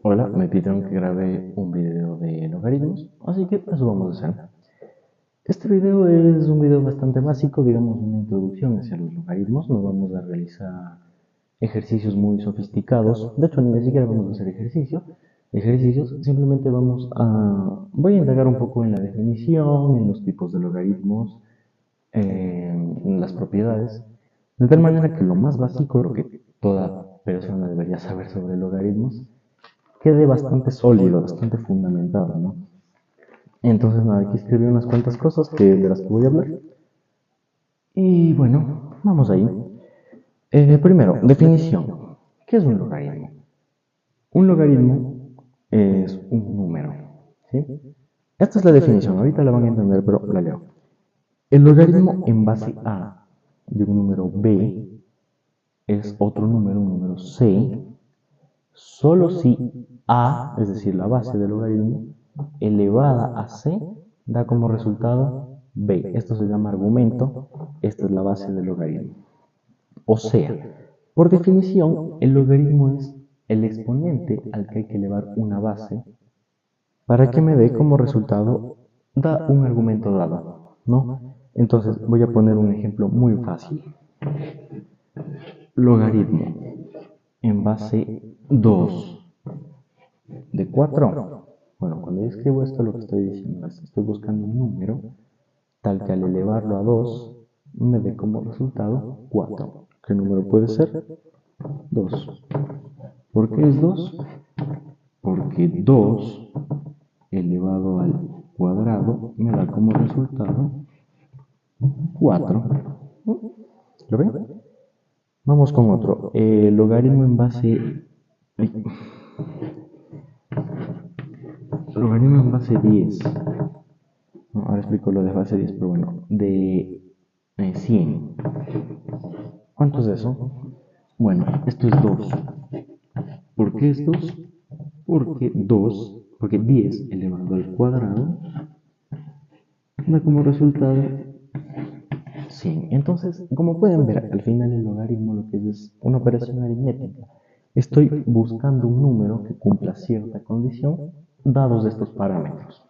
Hola, me pidieron que grabe un video de logaritmos, así que eso vamos a hacer. Este video es un video bastante básico, digamos una introducción hacia los logaritmos. No vamos a realizar ejercicios muy sofisticados, de hecho ni siquiera vamos a hacer ejercicios, simplemente voy a indagar un poco en la definición, en los tipos de logaritmos, en las propiedades, de tal manera que lo más básico, lo que toda persona debería saber sobre logaritmos, quede bastante sólido, bastante fundamentado, ¿no? Entonces, nada, aquí escribí unas cuantas cosas de las que voy a hablar. Y bueno, vamos ahí. Primero, definición. ¿Qué es un logaritmo? Un logaritmo es un número, ¿sí? Esta es la definición, ahorita la van a entender, pero la leo. El logaritmo en base a de un número b es otro número, un número c, solo si a, es decir, la base del logaritmo, elevada a c, da como resultado b. Esto se llama argumento, esta es la base del logaritmo. O sea, por definición, el logaritmo es el exponente al que hay que elevar una base para que me dé como resultado da un argumento dado, ¿no? Entonces voy a poner un ejemplo muy fácil. Logaritmo en base 2 de 4. Bueno, cuando yo escribo esto, lo que estoy diciendo es, estoy buscando un número tal que al elevarlo a 2 me dé como resultado 4. ¿Qué número puede ser? 2. ¿Por qué es 2? Porque 2 elevado al cuadrado me da como resultado 4. ¿Lo ven? Vamos con otro. Logaritmo en base... Logaritmo en base 10. No, ahora explico lo de base 10, pero bueno. De 100. ¿Cuánto es eso? Bueno, esto es 2. ¿Por qué es 2? Porque 10 elevado al cuadrado da como resultado 100. Entonces, como pueden ver, al final el logaritmo lo que es una operación aritmética. Estoy buscando un número que cumpla cierta condición dados estos parámetros.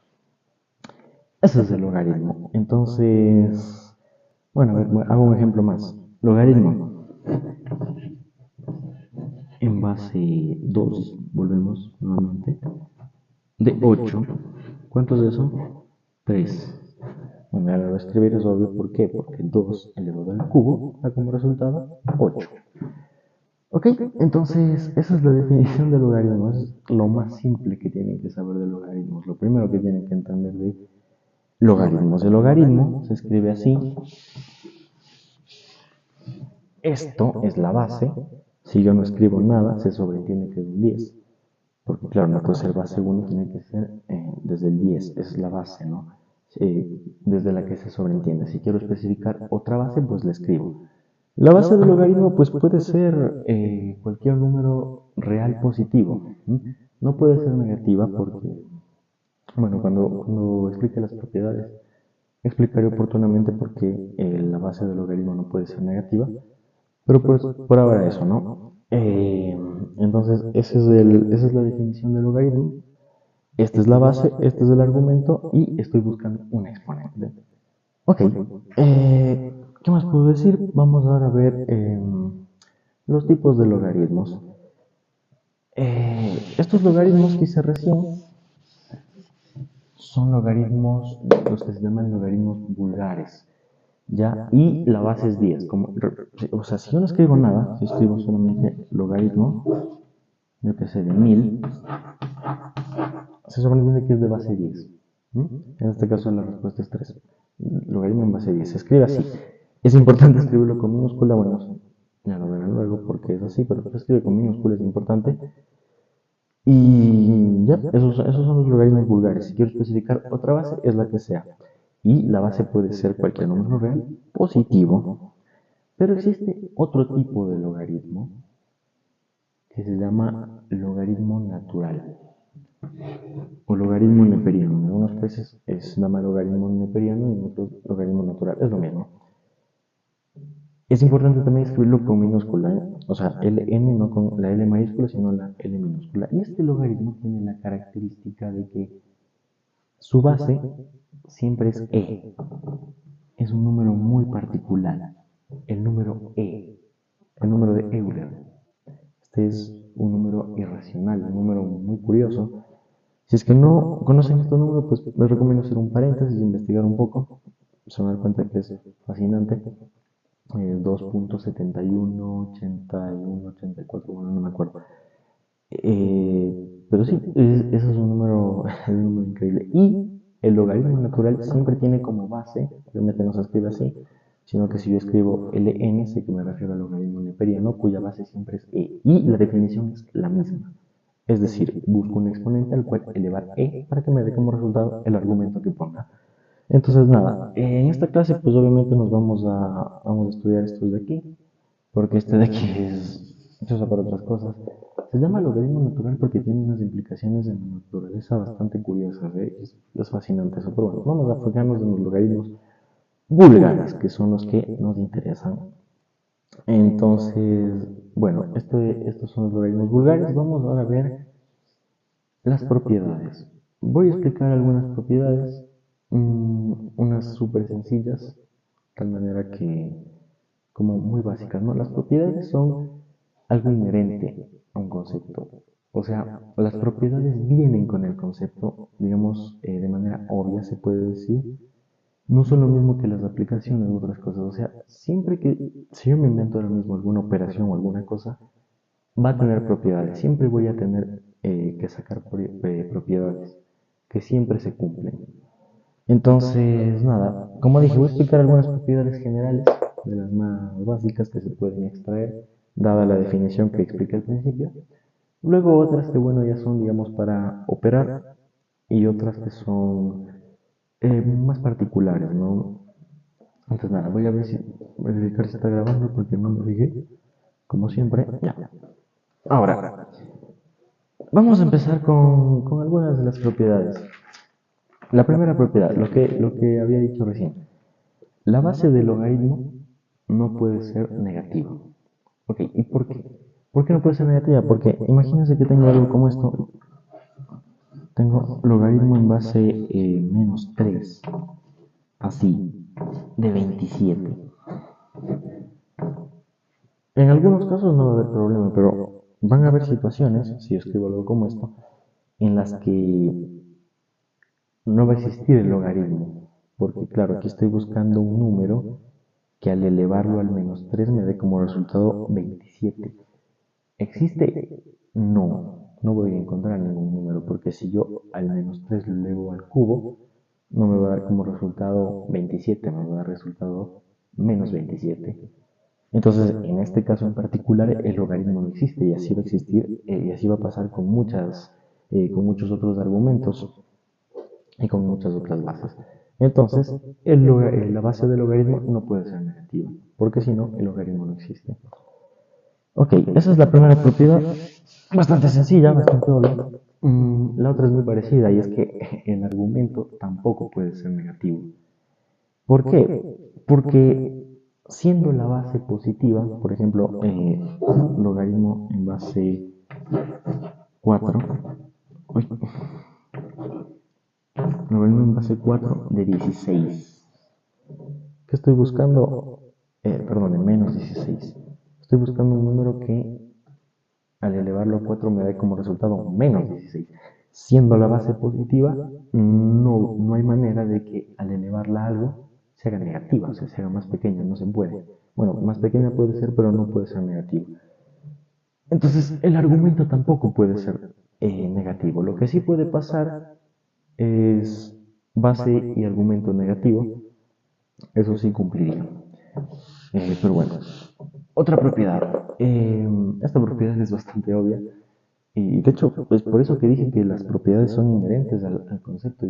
Ese es el logaritmo. Entonces, bueno, a ver, hago un ejemplo más. Logaritmo en base 2, volvemos nuevamente, de 8. ¿Cuánto es eso? 3. Bueno, ahora lo voy a escribir, es obvio, ¿por qué? Porque 2 elevado al cubo da como resultado 8. Ok, entonces esa es la definición de logaritmo, es lo más simple que tienen que saber de logaritmos, lo primero que tienen que entender de logaritmos. El logaritmo se escribe así, esto es la base, si yo no escribo nada se sobreentiende que es un 10, porque claro, no puede ser base 1, tiene que ser desde el 10, esa es la base, ¿no? Desde la que se sobreentiende. Si quiero especificar otra base, pues la escribo. La base del logaritmo pues puede ser cualquier número real positivo. No puede ser negativa porque, bueno, cuando explique las propiedades, explicaré oportunamente por qué la base del logaritmo no puede ser negativa. Pero pues por ahora eso, ¿no? Entonces, esa es la definición del logaritmo. Esta es la base, este es el argumento y estoy buscando un exponente. Ok, ¿qué más puedo decir? Vamos ahora a ver los tipos de logaritmos. Estos logaritmos que hice recién son logaritmos, los que se llaman logaritmos vulgares, ¿ya? Y la base es 10. O sea, si yo no escribo nada, si escribo solamente logaritmo, yo que sé, de 1000, se sobreentiende que es de base 10. En este caso la respuesta es 3. Logaritmo en base 10. Se escribe así. Es importante escribirlo con minúscula, bueno, ya lo verán luego porque es así, pero se escribe con minúscula, es importante. Y ya, esos son los logaritmos vulgares. Si quiero especificar otra base, es la que sea. Y la base puede ser cualquier número real positivo. Pero existe otro tipo de logaritmo que se llama logaritmo natural o logaritmo neperiano. En algunos países se llama logaritmo neperiano y en otros logaritmo natural. Es lo mismo. Es importante también escribirlo con minúscula, ¿eh? O sea, LN no con la L mayúscula, sino la L minúscula. Y este logaritmo tiene la característica de que su base siempre es E. Es un número muy particular, el número E, el número de Euler. Este es un número irracional, un número muy curioso. Si es que no conocen este número, pues les recomiendo hacer un paréntesis e investigar un poco. Se van a dar cuenta que es fascinante. 2.71, 81, 84, bueno, no me acuerdo. Pero sí, ese es un número, es un número increíble. Y el logaritmo natural siempre tiene como base, obviamente no se escribe así, sino que si yo escribo ln, sé que me refiero al logaritmo neperiano, cuya base siempre es e. Y la definición es la misma. Es decir, busco un exponente al cual elevar e para que me dé como resultado el argumento que ponga. Entonces, nada, en esta clase pues obviamente nos vamos a estudiar estos de aquí, porque este de aquí se usa para otras cosas. Se llama logaritmo natural porque tiene unas implicaciones en la naturaleza bastante curiosas, ¿eh? Es fascinante eso, pero bueno, vamos a enfocarnos en los logaritmos vulgares, que son los que nos interesan. Entonces, bueno, estos son los logaritmos vulgares. Vamos ahora a ver las propiedades. Voy a explicar algunas propiedades, unas súper sencillas, de tal manera que, como muy básicas, ¿no? Las propiedades son algo inherente a un concepto. O sea, las propiedades vienen con el concepto, digamos, de manera obvia se puede decir. No son lo mismo que las aplicaciones u otras cosas. O sea, siempre que, si yo me invento ahora mismo alguna operación o alguna cosa, va a tener propiedades. Siempre voy a tener que sacar propiedades que siempre se cumplen. Entonces, nada, como dije, voy a explicar algunas propiedades generales de las más básicas que se pueden extraer, dada la definición que expliqué al principio. Luego otras que, bueno, ya son, digamos, para operar y otras que son más particulares, ¿no? Entonces, nada, voy a ver si verificar si está grabando porque no me fijé, como siempre. Ya. Ahora, vamos a empezar con algunas de las propiedades. La primera propiedad, lo que había dicho recién. La base del logaritmo no puede ser negativa. Ok, ¿y por qué? ¿Por qué no puede ser negativa? Porque imagínense que tengo algo como esto. Tengo logaritmo en base menos 3, así, de 27. En algunos casos no va a haber problema, pero van a haber situaciones, si escribo algo como esto, en las que no va a existir el logaritmo. Porque claro, aquí estoy buscando un número que al elevarlo al menos 3 me dé como resultado 27. ¿Existe? No, no voy a encontrar ningún número, porque si yo al menos 3 lo elevo al cubo, no me va a dar como resultado 27, me va a dar resultado menos 27. Entonces, en este caso en particular, el logaritmo no existe y así va a existir y así va a pasar con muchos otros argumentos y con muchas otras bases. Entonces, la base del logaritmo no puede ser negativa, porque si no, el logaritmo no existe. Ok, esa es la primera propiedad, bastante sencilla, bastante obvia. La otra es muy parecida y es que el argumento tampoco puede ser negativo. ¿Por qué? Porque siendo la base positiva, por ejemplo, logaritmo en base 4, uy, logaritmo en base 4 de 16. ¿Qué estoy buscando? Perdón, en menos 16. Estoy buscando un número que al elevarlo a 4 me da como resultado menos 16. Siendo la base positiva, no hay manera de que al elevarla a algo se haga negativa, o sea, se haga más pequeña, no se puede. Bueno, más pequeña puede ser, pero no puede ser negativa. Entonces, el argumento tampoco puede ser negativo. Lo que sí puede pasar es base y argumento negativo, eso sí cumpliría. Pero bueno, otra propiedad. Esta propiedad es bastante obvia. Y de hecho, pues por eso que dije que las propiedades son inherentes al concepto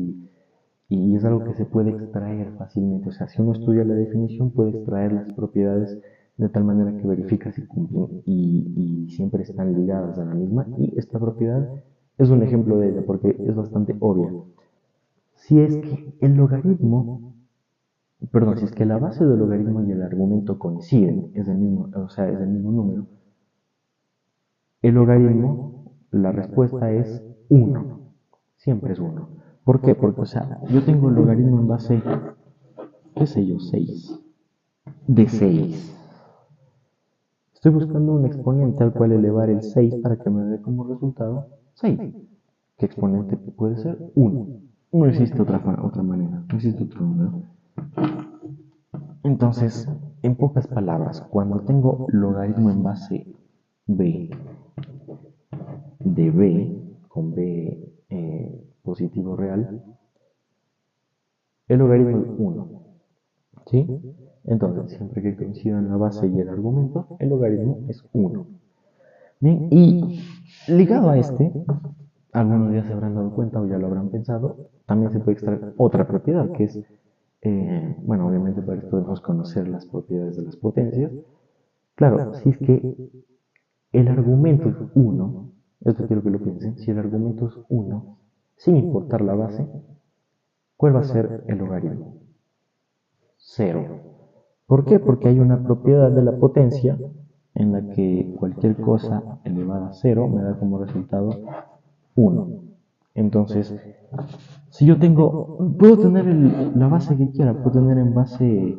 y es algo que se puede extraer fácilmente. O sea, si uno estudia la definición, puede extraer las propiedades de tal manera que verifica si cumplen y siempre están ligadas a la misma. Y esta propiedad es un ejemplo de ella porque es bastante obvia. Si es que el logaritmo perdón, si es que la base del logaritmo y el argumento coinciden, es del mismo, o sea, es del mismo número, el logaritmo, la respuesta es uno. Siempre es uno. ¿Por qué? Porque, o sea, yo tengo el logaritmo en base, qué sé yo, 6 de 6. Estoy buscando un exponente al cual elevar el 6 para que me dé como resultado 6. ¿Qué exponente puede ser? 1. No existe otra manera, no existe otro número. Entonces, en pocas palabras, cuando tengo logaritmo en base b, de b, con b positivo real, el logaritmo es 1. ¿Sí? Entonces, siempre que coincidan la base y el argumento, el logaritmo es 1. Bien, y ligado a este, algunos ya se habrán dado cuenta o ya lo habrán pensado, también se puede extraer otra propiedad, que es, bueno, obviamente para esto debemos conocer las propiedades de las potencias. Claro, si es que el argumento es 1, esto quiero que lo piensen, si el argumento es 1, sin importar la base, ¿cuál va a ser el logaritmo? 0. ¿Por qué? Porque hay una propiedad de la potencia en la que cualquier cosa elevada a 0 me da como resultado 1. Entonces, si yo tengo, puedo tener la base que quiera, puedo tener en base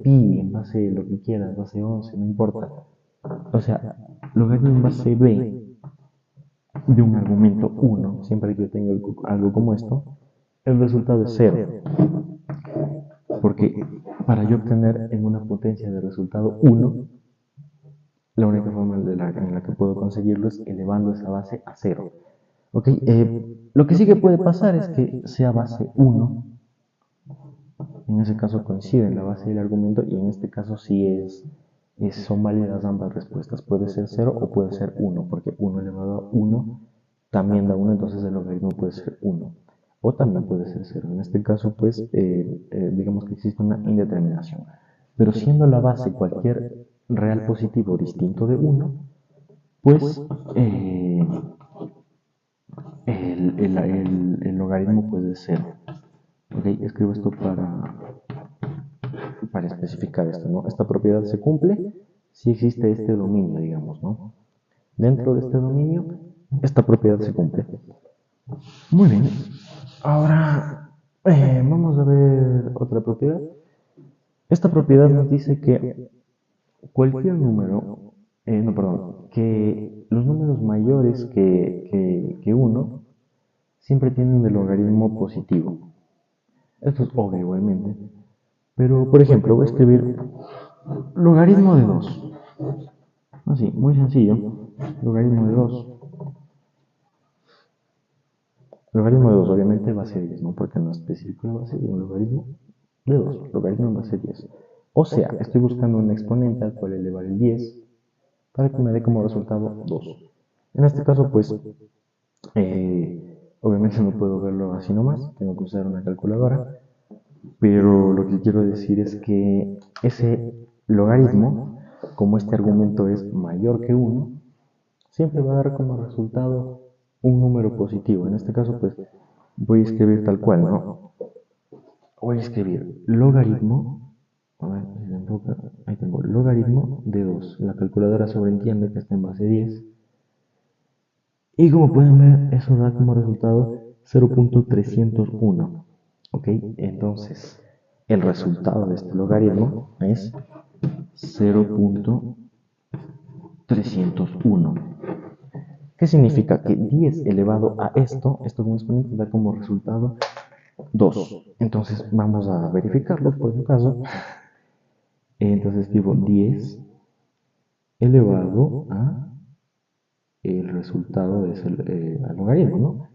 pi, en base lo que quiera, en base 11, no importa. O sea, logaritmo en base b de un argumento 1, siempre que yo tenga algo como esto, el resultado es 0. Porque para yo obtener en una potencia de resultado 1, la única forma en la que puedo conseguirlo es elevando esa base a 0. ¿Ok? Lo que sí que puede pasar es que sea base 1, en ese caso coinciden la base y el argumento, y en este caso sí son válidas ambas respuestas. Puede ser 0 o puede ser 1, porque 1 elevado a 1 también da 1, entonces el logaritmo puede ser 1. O también puede ser 0. En este caso, pues, digamos que existe una indeterminación. Pero siendo la base cualquier real positivo distinto de 1, pues el logaritmo puede ser 0. Ok, escribo esto para especificar esto, ¿no? Esta propiedad se cumple si existe este dominio, digamos, ¿no? Dentro de este dominio, esta propiedad se cumple. Muy bien. Ahora vamos a ver otra propiedad. Esta propiedad nos dice que cualquier número, no, perdón, que los números mayores que 1 siempre tienen el logaritmo positivo. Esto es obvio, obviamente. Pero, por ejemplo, voy a escribir logaritmo de 2. Así, muy sencillo. Logaritmo de 2. Logaritmo de 2 obviamente va a ser 10, ¿no? Porque no especifico la base de un logaritmo de 2. Logaritmo va a ser 10. O sea, estoy buscando un exponente al cual elevar el 10 para que me dé como resultado 2. En este caso, pues, obviamente no puedo verlo así nomás. Tengo que usar una calculadora. Pero lo que quiero decir es que ese logaritmo, como este argumento es mayor que 1, siempre va a dar como resultado un número positivo. En este caso, pues, voy a escribir tal cual, ¿no? Voy a escribir logaritmo, a ver si se enfoca, ahí tengo, logaritmo de 2. La calculadora sobreentiende que está en base 10. Y como pueden ver, eso da como resultado 0.301. ¿Ok? Entonces, el resultado de este logaritmo es 0.301. ¿Qué significa? Que 10 elevado a esto como exponente da como resultado 2. Entonces vamos a verificarlo por si acaso. Entonces escribo 10 elevado a el resultado de ese logaritmo, ¿no?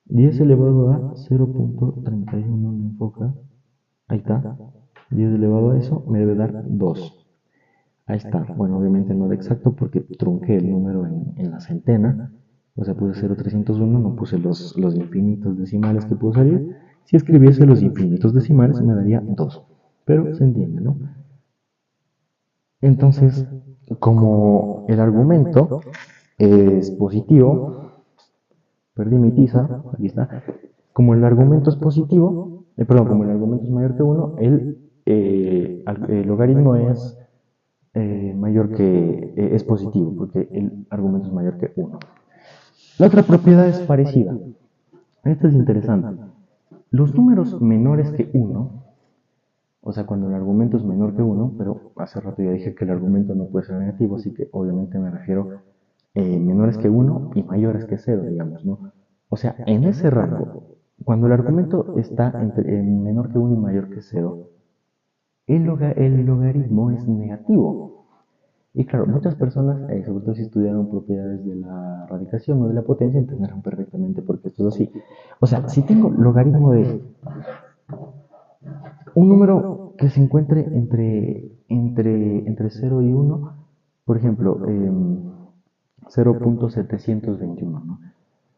10 elevado a 0.31, me enfoca. Ahí está. 10 elevado a eso me debe dar 2. Ahí está. Bueno, obviamente no era exacto porque trunqué el número en la centena. O sea, puse 0.301, no puse los infinitos decimales que pudo salir. Si escribiese los infinitos decimales me daría 2. Pero se entiende, ¿no? Entonces, como el argumento es positivo, perdí mi tiza, aquí está. Como el argumento es positivo, perdón, como el argumento es mayor que uno, el logaritmo es mayor que, es positivo, porque el argumento es mayor que uno. La otra propiedad es parecida. Esto es interesante. Los números menores que uno, o sea, cuando el argumento es menor que uno, pero hace rato ya dije que el argumento no puede ser negativo, así que obviamente me refiero menores que uno y mayores que cero, digamos, ¿no? O sea, en ese rango, cuando el argumento está entre menor que uno y mayor que cero, el logaritmo es negativo. Y claro, muchas personas, sobre todo si estudiaron propiedades de la radicación o de la potencia, entenderán perfectamente por qué esto es así. O sea, si tengo logaritmo de un número que se encuentre entre cero y uno, por ejemplo, 0.721, ¿no?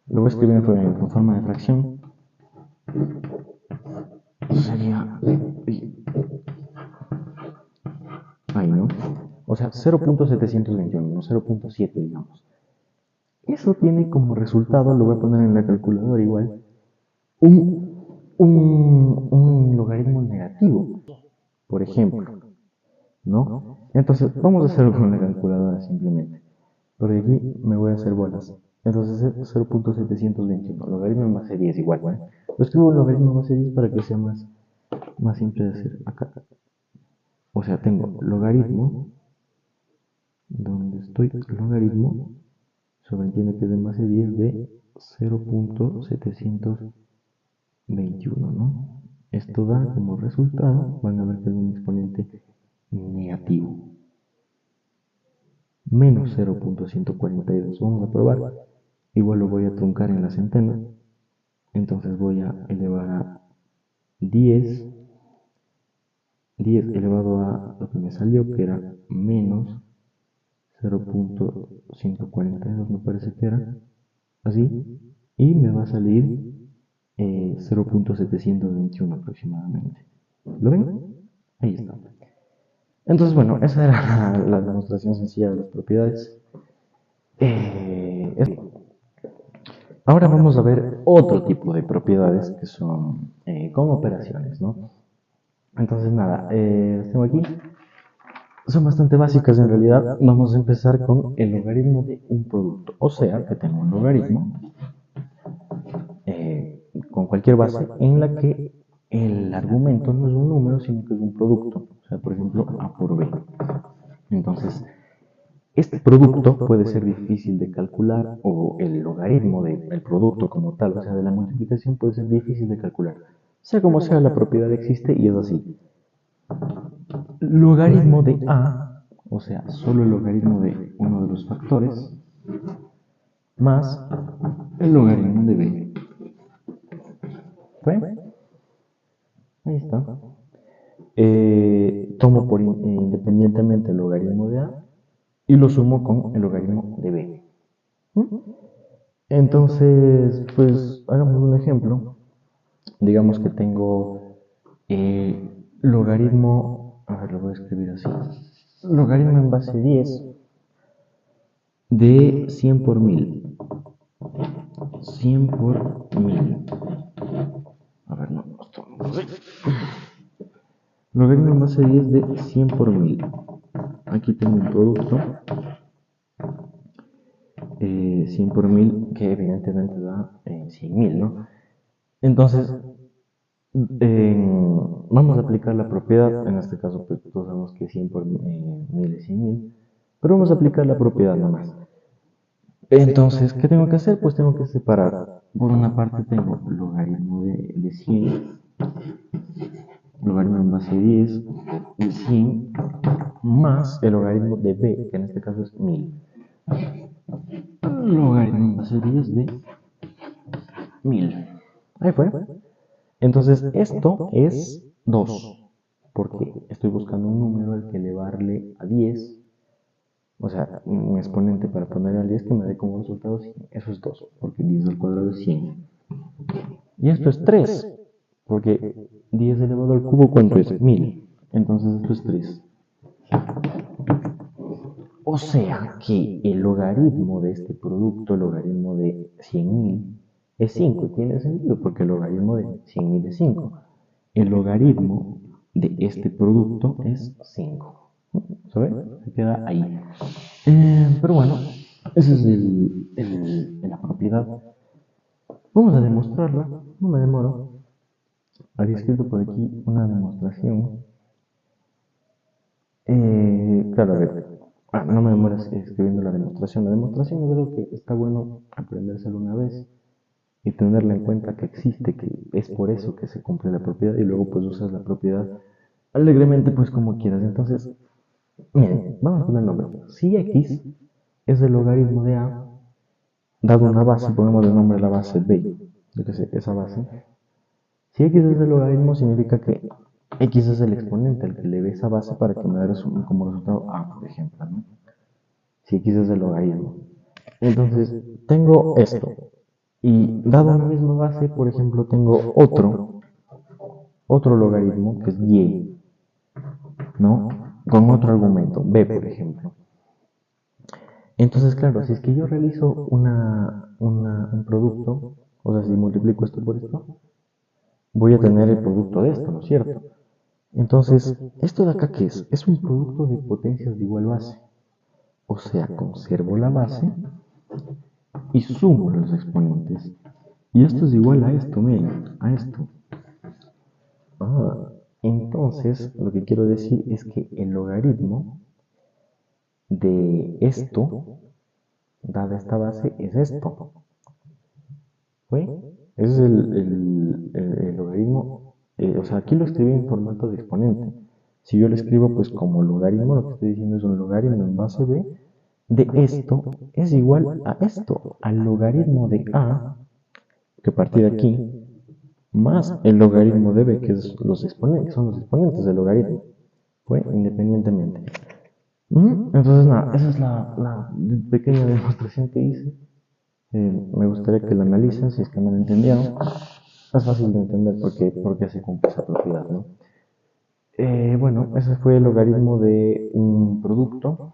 Lo voy a escribir en forma de fracción. Sería ahí, ¿no? O sea, 0.721, no 0.7, digamos. Eso tiene como resultado, lo voy a poner en la calculadora igual, un logaritmo negativo, por ejemplo, ¿no? Entonces, vamos a hacerlo con la calculadora simplemente. Pero de aquí me voy a hacer bolas. Entonces es 0.721, logaritmo en base 10 igual, ¿no? Lo escribo en logaritmo en base 10 para que sea más simple de hacer acá. O sea, tengo logaritmo, donde estoy, logaritmo, sobreentiende que es en base 10 de 0.721, ¿no? Esto da como resultado, van a ver que es un exponente negativo, menos 0.142. Vamos a probar. Igual lo voy a truncar en la centena. Entonces voy a elevar a 10 elevado a lo que me salió, que era menos 0.142, me parece que era, así, y me va a salir 0.721 aproximadamente. ¿Lo ven? Ahí está. Entonces, bueno, esa era la demostración sencilla de las propiedades. Ahora vamos a ver otro tipo de propiedades que son como operaciones, ¿no? Entonces, nada, las tengo aquí. Son bastante básicas en realidad. Vamos a empezar con el logaritmo de un producto. O sea, que tengo un logaritmo con cualquier base en la que el argumento no es un número, sino que es un producto. O sea, por ejemplo, A por B. Entonces, este producto puede ser difícil de calcular o el logaritmo del producto como tal, o sea, de la multiplicación puede ser difícil de calcular. Sea como sea, la propiedad existe y es así. Logaritmo de A, o sea, solo el logaritmo de uno de los factores, más el logaritmo de B. ¿Fue? Ahí está. Tomo independientemente el logaritmo de A y lo sumo con el logaritmo de B. Entonces, pues hagamos un ejemplo. Digamos que tengo logaritmo, a ver, lo voy a escribir así. Logaritmo en base 10 de 100 por 1000. 100 por 1000. A ver, no, esto no sé. Logaritmo en base 10 de 100 por 1000. Aquí tengo un producto 100 por 1000 que evidentemente da 100.000, ¿no? Entonces, vamos a aplicar la propiedad, en este caso pues todos sabemos que 100 por 1000 es 100.000, pero vamos a aplicar la propiedad nomás. Entonces, ¿qué tengo que hacer? Pues tengo que separar. Por una parte tengo logaritmo de 100, logaritmo en base 10 de 100, más el logaritmo de b, que en este caso es 1000. Logaritmo en base 10 de 1000. Ahí fue. Entonces, esto es 2, porque estoy buscando un número al que elevarle a 10, o sea, un exponente para ponerle al 10 que me dé como resultado 100. Eso es 2, porque 10 al cuadrado es 100. Y esto es 3, porque 10 elevado al cubo, ¿cuánto es? 1000. Entonces esto es 3. O sea que el logaritmo de este producto, el logaritmo de 100.000, es 5. Y tiene sentido porque el logaritmo de 100.000 es 5. el logaritmo de este producto es 5. ¿Sabes? Se queda ahí. Pero bueno, esa es la propiedad. Vamos a demostrarla. No me demoro. Había escrito por aquí una demostración. Claro, a ver. No me demoro escribiendo la demostración. La demostración yo creo que está bueno aprendérselo una vez y tenerla en cuenta que existe, que es por eso que se cumple la propiedad y luego pues usas la propiedad alegremente pues como quieras. Entonces, miren, vamos a poner el nombre. Si x es el logaritmo de a, dado una base, ponemos de nombre la base b, yo que sé, esa base. Si x es el logaritmo, significa que x es el exponente al que le ve esa base para que me dé como resultado a, por ejemplo, ¿no? Si x es el logaritmo. Entonces, tengo esto. Y dado una misma base, por ejemplo, tengo otro logaritmo que es y, ¿no? Con otro argumento, b, por ejemplo. Entonces, claro, si es que yo realizo un producto, o sea, si multiplico esto por esto, voy a tener el producto de esto, ¿no es cierto? Entonces, ¿esto de acá qué es? Es un producto de potencias de igual base. O sea, conservo la base y sumo los exponentes. Y esto es igual a esto, miren, a esto. Entonces, lo que quiero decir es que el logaritmo de esto, dada esta base, es esto. ¿Ve? Ese es el logaritmo. O sea, aquí lo escribí en formato de exponente. Si yo lo escribo pues como logaritmo, lo que estoy diciendo es un logaritmo en base b de esto es igual a esto, al logaritmo de a, que a partir de aquí, más el logaritmo de b, que es los exponentes, son los exponentes del logaritmo, ¿ve? Independientemente. Entonces, nada, esa es la pequeña demostración que hice. Me gustaría que la analicen si es que no lo entendieron. Es fácil de entender por qué se cumple esa propiedad, ¿no? Bueno, ese fue el logaritmo de un producto.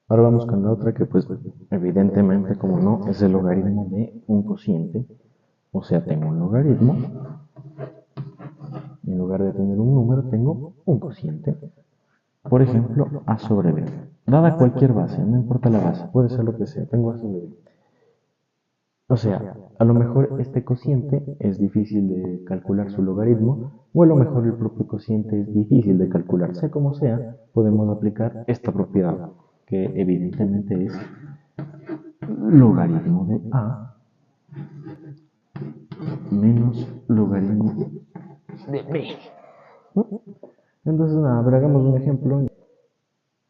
Ahora vamos con la otra que pues evidentemente, como no, es el logaritmo de un cociente. O sea, tengo un logaritmo. En lugar de tener un número, tengo un cociente. Por ejemplo, a sobre b. Dada cualquier base, no importa la base, puede ser lo que sea, tengo a sobre b. O sea, a lo mejor este cociente es difícil de calcular su logaritmo, o a lo mejor el propio cociente es difícil de calcular. Sea como sea, podemos aplicar esta propiedad, que evidentemente es logaritmo de a menos logaritmo de b. Entonces, nada, pero hagamos un ejemplo.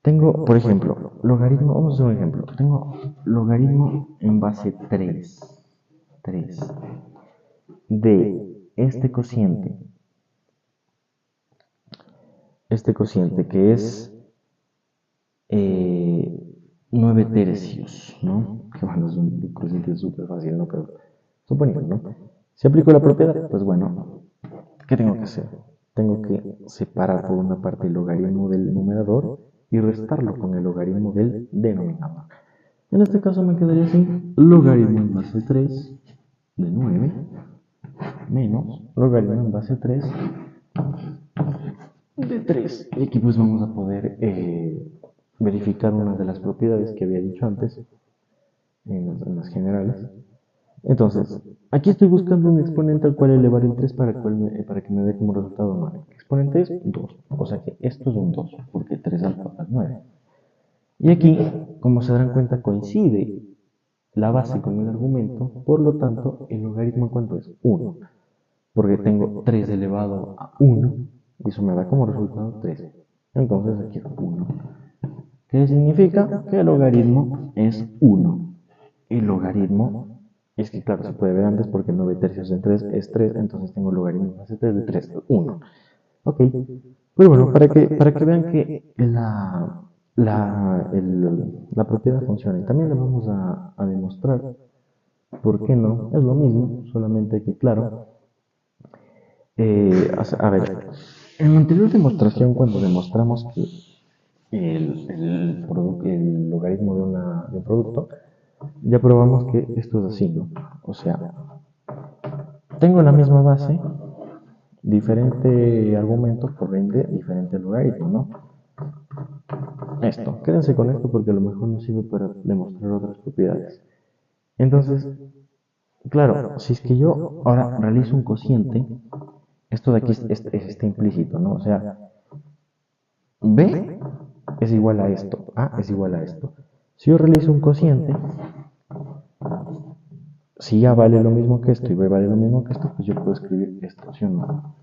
Tengo, por ejemplo, logaritmo, vamos a hacer un ejemplo. Tengo logaritmo en base 3 de este cociente que es 9 tercios, ¿no? Que bueno, es un cociente súper fácil, ¿no? Pero suponiendo, ¿no? Si aplico la propiedad, pues bueno, ¿qué tengo que hacer? Tengo que separar por una parte el logaritmo del numerador y restarlo con el logaritmo del denominador. En este caso me quedaría así, logaritmo en base 3 de 9 menos logaritmo en base 3 de 3. Y aquí pues vamos a poder verificar una de las propiedades que había dicho antes en las generales. Entonces, aquí estoy buscando un exponente al cual elevar el 3 para que me dé como resultado 9. El exponente es 2, o sea que esto es un 2, porque 3 al 4 es 9. Y aquí, como se darán cuenta, coincide la base con el argumento, por lo tanto, el logaritmo ¿cuánto es? 1, porque tengo 3 elevado a 1, y eso me da como resultado 3. Entonces aquí es 1. ¿Qué significa? Que el logaritmo es 1. El logaritmo, es que claro, se puede ver antes porque 9 tercios en 3 es 3, entonces tengo el logaritmo en base 3 de 3, 1. Ok, pero bueno, para que vean que la propiedad funciona. Y también le vamos a demostrar por qué no. Es lo mismo, solamente que claro, a ver, en la anterior demostración cuando demostramos que el logaritmo de un producto, ya probamos que esto es así, ¿no? O sea, tengo la misma base diferente argumento, por ende, diferente logaritmo, ¿no? Esto, quédense con esto porque a lo mejor nos sirve para demostrar otras propiedades. Entonces, claro, si es que yo ahora realizo un cociente, esto de aquí está implícito, ¿no? O sea, B es igual a esto, A es igual a esto. Si yo realizo un cociente, si A vale lo mismo que esto y B vale lo mismo que esto, pues yo puedo escribir esto, ¿sí o no?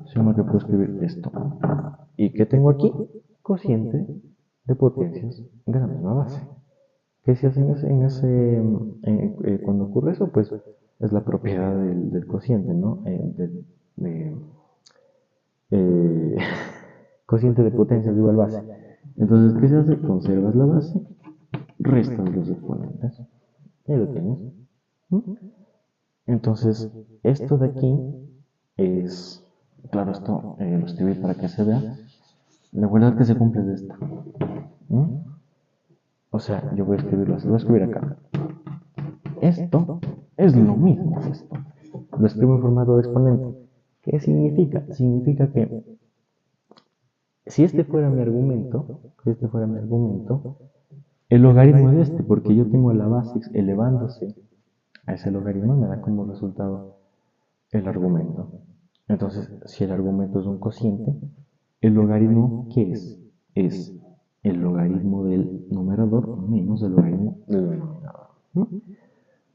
¿Sí o no que puedo escribir esto? ¿Y qué tengo aquí? Cociente de potencias de la misma base. ¿Qué se hace cuando ocurre eso? Pues es la propiedad del cociente, ¿no? Eh, cociente de potencias igual base. Entonces, ¿qué se hace? Conservas la base, restas los exponentes. Y lo tienes. Entonces, esto de aquí es, claro, esto lo escribí para que se vea. La verdad que se cumple de esta. O sea, yo voy a escribirlo así, lo voy a escribir acá. Esto es lo mismo que esto. Lo escribo en formato de exponente. ¿Qué significa? Significa que si este fuera mi argumento, el logaritmo es este, porque yo tengo la base elevándose a ese logaritmo, me da como resultado el argumento. Entonces, si el argumento es un cociente, el logaritmo, ¿qué es? Es el logaritmo del numerador menos el logaritmo del denominador.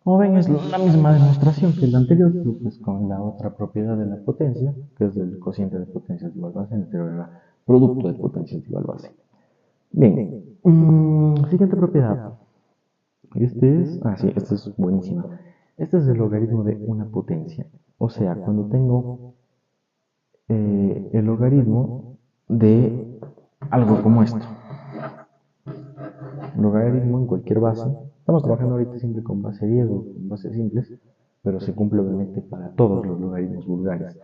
Como ven, es la misma demostración que la anterior, pero pues con la otra propiedad de la potencia, que es el cociente de potencias igual base, en el teorema producto de potencias igual base. Bien, siguiente propiedad. Esta es buenísima. Este es el logaritmo de una potencia. O sea, cuando tengo el logaritmo de algo como esto. Logaritmo en cualquier base. Estamos trabajando ahorita siempre con base 10 o con bases simples, pero se cumple obviamente para todos los logaritmos vulgares.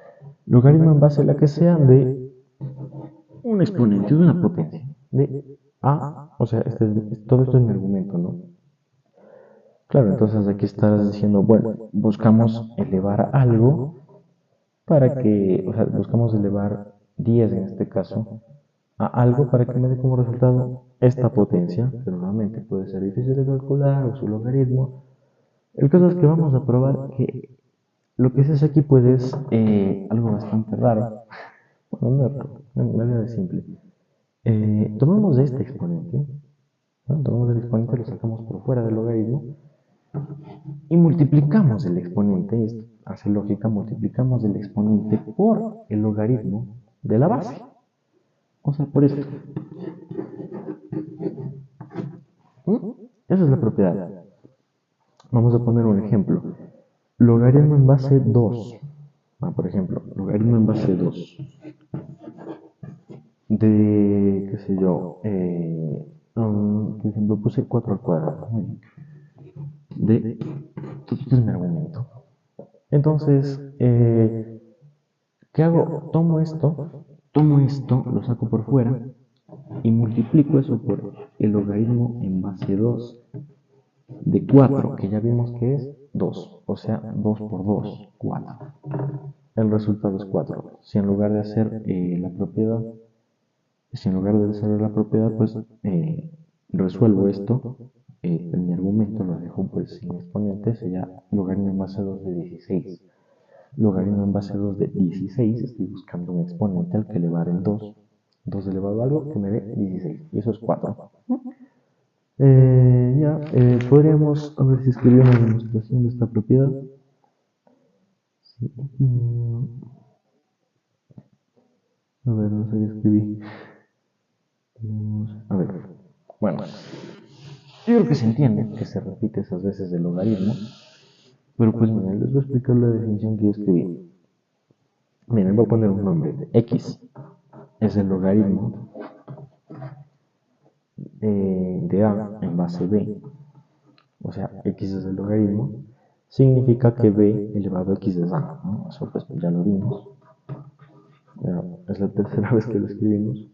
Logaritmo en base a la que sea de un exponente, de una potencia, de A, o sea, todo esto es mi argumento, ¿no? Claro, entonces aquí estás diciendo, bueno, buscamos elevar algo para que, o sea, buscamos elevar 10 en este caso, a algo para que me dé como resultado esta potencia, que normalmente puede ser difícil de calcular o su logaritmo. El caso es que vamos a probar que lo que se hace aquí pues es algo bastante raro. Bueno, no es raro, en realidad es simple. Tomamos este exponente, ¿no? Tomamos el exponente, lo sacamos por fuera del logaritmo y multiplicamos el exponente, esto hace lógica, multiplicamos el exponente por el logaritmo de la base. O sea, por esto. Esa es la propiedad. Vamos a poner un ejemplo. Logaritmo en base 2. Por ejemplo, logaritmo en base 2 de, qué sé yo, por ejemplo, puse 4 al cuadrado. De, este es mi argumento. Entonces, ¿qué hago? Tomo esto, lo saco por fuera y multiplico eso por el logaritmo en base 2 de 4, que ya vimos que es 2, o sea, 2 por 2, 4. El resultado es 4. Si en lugar de hacer la propiedad, pues resuelvo esto, en mi argumento lo dejo pues sin exponentes, sería logaritmo en base 2 de 16. Logaritmo en base 2 de 16, estoy buscando un exponente al que elevar el 2. 2 elevado a algo que me dé 16, y eso es 4. Podríamos a ver si escribí una demostración de esta propiedad. Sí. A ver, no sé qué escribí. A ver, bueno, yo creo que se entiende que se repite esas veces el logaritmo, pero pues miren, les voy a explicar la definición que yo escribí. Miren, voy a poner un nombre de x, es el logaritmo de a en base b, o sea, x es el logaritmo, significa que b elevado a x es a, ¿no? Eso pues ya lo vimos, ya es la tercera vez que lo escribimos.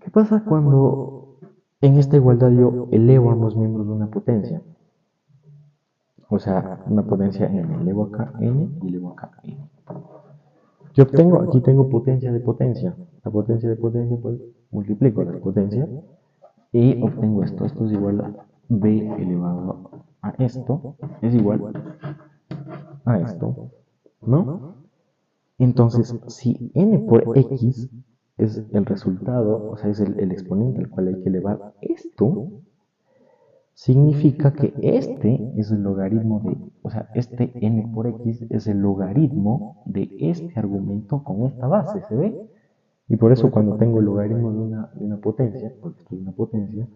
¿Qué pasa cuando en esta igualdad yo elevo a ambos miembros de una potencia? O sea, una potencia n, elevo acá n y elevo acá n. ¿Qué obtengo? Aquí tengo potencia de potencia. La potencia de potencia, pues multiplico las potencias y obtengo esto. Esto es igual a b elevado a esto, es igual a esto, ¿no? Entonces, si n por x es el resultado, o sea, es el exponente al cual hay que elevar esto, significa que este es el logaritmo de, o sea, este n por x es el logaritmo de este argumento con esta base, ¿se ve? Y por eso cuando tengo el logaritmo de una potencia, porque esto es una potencia,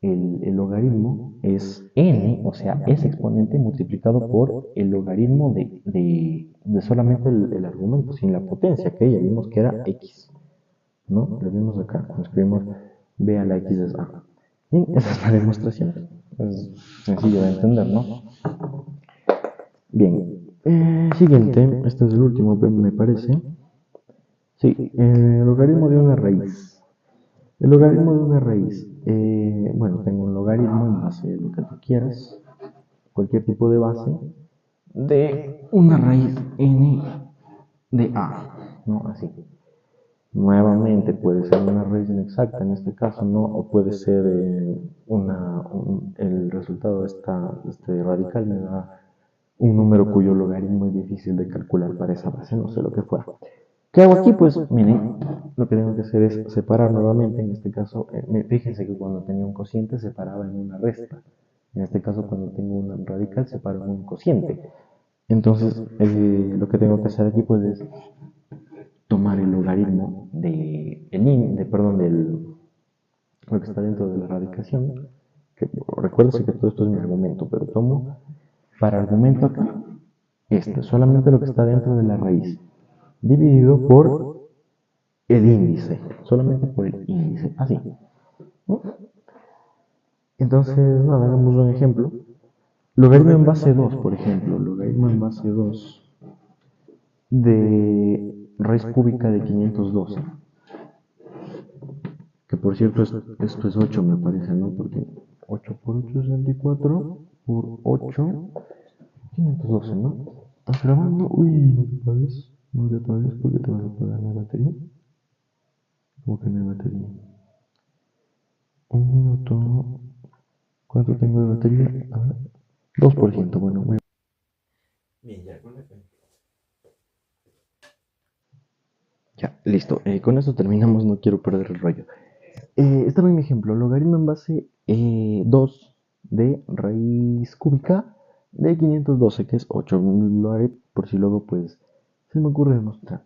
el logaritmo es n, o sea, ese exponente multiplicado por el logaritmo de solamente el argumento, sin la potencia, que ya vimos que era x, ¿no? Lo vimos acá, cuando escribimos b a la x es a. Bien, esa es la demostración. Es sencillo de entender, ¿no? Bien, siguiente, este es el último, me parece. Sí, el logaritmo de una raíz. El logaritmo de una raíz. Bueno, tengo un logaritmo en base a lo que tú quieras, cualquier tipo de base, de una raíz n de a, ¿no? Así. Nuevamente puede ser una raíz inexacta en este caso, ¿no? O puede ser el resultado de este radical me da un número cuyo logaritmo es difícil de calcular para esa base, no sé lo que fuera. ¿Qué hago aquí? Pues miren, lo que tengo que hacer es separar nuevamente, en este caso, fíjense que cuando tenía un cociente separaba en una resta. En este caso, cuando tengo un radical, separo en un cociente. Entonces, lo que tengo que hacer aquí pues es tomar el logaritmo lo que está dentro de la radicación, que recuerdo que todo esto es mi argumento, pero tomo para argumento acá solamente lo que está dentro de la raíz, dividido por el índice, solamente por el índice, así. ¿No? Entonces, nada, hagamos un ejemplo. Logaritmo en base 2, por ejemplo, logaritmo en base 2 de raíz cúbica de 512. Que por cierto, esto es 8, me parece, ¿no? Porque 8 por 8 es 24, por 8, 512, ¿no? ¿Estás grabando? Uy, no te apagues. No te apagues porque te vas a apagar la batería. ¿Cómo que no hay batería? Un minuto. ¿Cuánto tengo de batería? A ver. 2%, bueno, voy a... Bien, ya, con esto. Ya, listo. Con esto terminamos, no quiero perder el rollo. Este es mi ejemplo. Logaritmo en base 2 de raíz cúbica de 512, que es 8. Lo haré por si luego pues se me ocurre demostrar.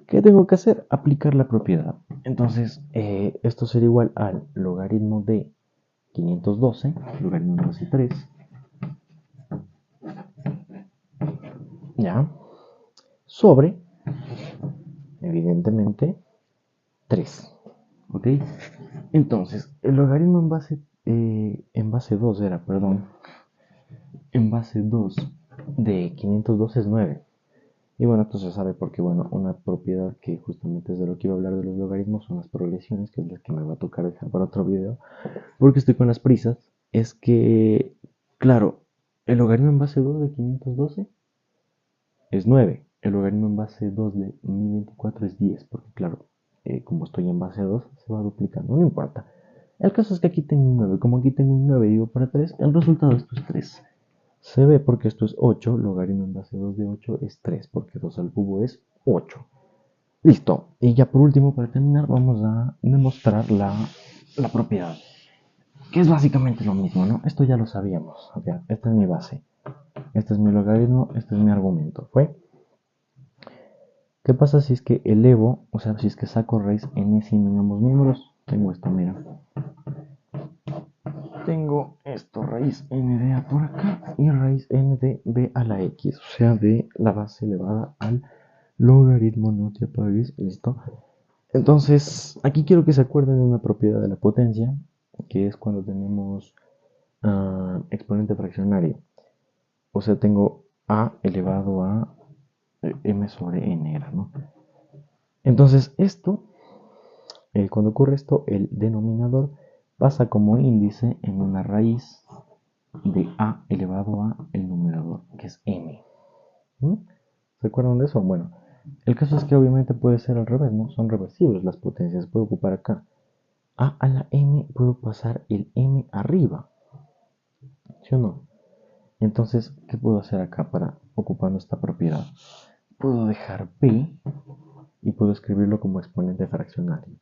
¿Qué tengo que hacer? Aplicar la propiedad. Entonces, esto sería igual al logaritmo de 512, logaritmo en base 3, ¿ya? Sobre, evidentemente, 3. ¿Ok? Entonces, el logaritmo en base 2 era, perdón, en base 2 de 502 es 9. Y bueno, esto se sabe porque, bueno, una propiedad que justamente es de lo que iba a hablar de los logaritmos son las progresiones, que es la que me va a tocar dejar para otro video, porque estoy con las prisas, es que, claro, el logaritmo en base 2 de 512 es 9. El logaritmo en base 2 de 1024 es 10, porque claro, como estoy en base 2, se va duplicando, no importa. El caso es que aquí tengo un 9. Como aquí tengo un 9 digo para 3, el resultado de esto es 3. Se ve porque esto es 8, logaritmo en base 2 de 8 es 3, porque 2 al cubo es 8. Listo. Y ya por último, para terminar, vamos a demostrar la propiedad, que es básicamente lo mismo, ¿no? Esto ya lo sabíamos. Okay, esta es mi base. Este es mi logaritmo, este es mi argumento. ¿Fue? ¿Qué pasa si es que elevo, o sea, si es que saco raíz n sin ambos números? Tengo esto, mira. Tengo esto, raíz n de a por acá y raíz n de b a la x, o sea, de la base elevada al logaritmo, no te apagues, listo. Entonces, aquí quiero que se acuerden de una propiedad de la potencia, que es cuando tenemos exponente fraccionario. O sea, tengo a elevado a m sobre n, ¿no? Entonces, cuando ocurre esto, el denominador pasa como índice en una raíz de a elevado a el numerador, que es m. ¿Mm? ¿Se acuerdan de eso? Bueno, el caso es que obviamente puede ser al revés, ¿no? Son reversibles las potencias. Puedo ocupar acá a la m, puedo pasar el m arriba, ¿sí o no? Entonces, ¿qué puedo hacer acá para ocupar esta propiedad? Puedo dejar p y puedo escribirlo como exponente fraccionario.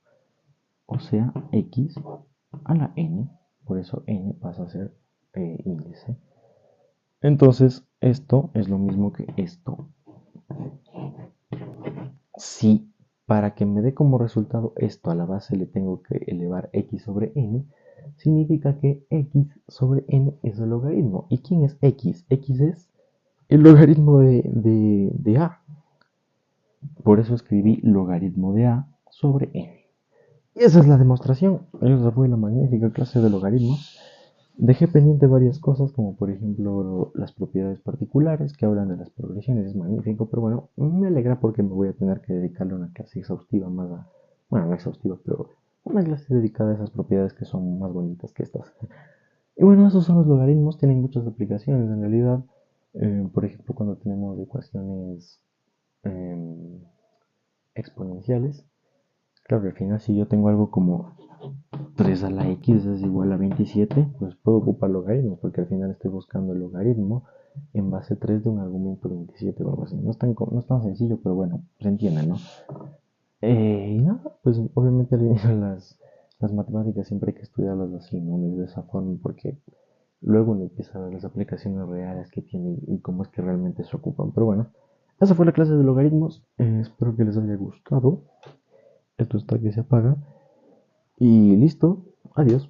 O sea, x a la n, por eso n pasa a ser índice. Entonces, esto es lo mismo que esto. Si para que me dé como resultado esto a la base le tengo que elevar x sobre n, significa que x sobre n es el logaritmo. ¿Y quién es x? X es el logaritmo de a. Por eso escribí logaritmo de a sobre n. Y esa es la demostración. Esa fue la magnífica clase de logaritmos. Dejé pendiente varias cosas, como por ejemplo las propiedades particulares que hablan de las progresiones, es magnífico, pero bueno, me alegra porque me voy a tener que dedicarle una clase exhaustiva más a, bueno, no exhaustiva, pero una clase dedicada a esas propiedades que son más bonitas que estas. Y bueno, esos son los logaritmos, tienen muchas aplicaciones en realidad. Por ejemplo, cuando tenemos ecuaciones eh, exponenciales, claro, al final si yo tengo algo como 3 a la x es igual a 27, pues puedo ocupar logaritmos, porque al final estoy buscando el logaritmo en base 3 de un argumento 27 o algo así. No es tan sencillo, pero bueno, se entiende, ¿no? Y nada, pues obviamente al inicio las matemáticas siempre hay que estudiarlas así, ¿no? De esa forma, porque luego uno empieza a ver las aplicaciones reales que tienen y cómo es que realmente se ocupan. Pero bueno, esa fue la clase de logaritmos. Espero que les haya gustado. Esto está que se apaga. Y listo. Adiós.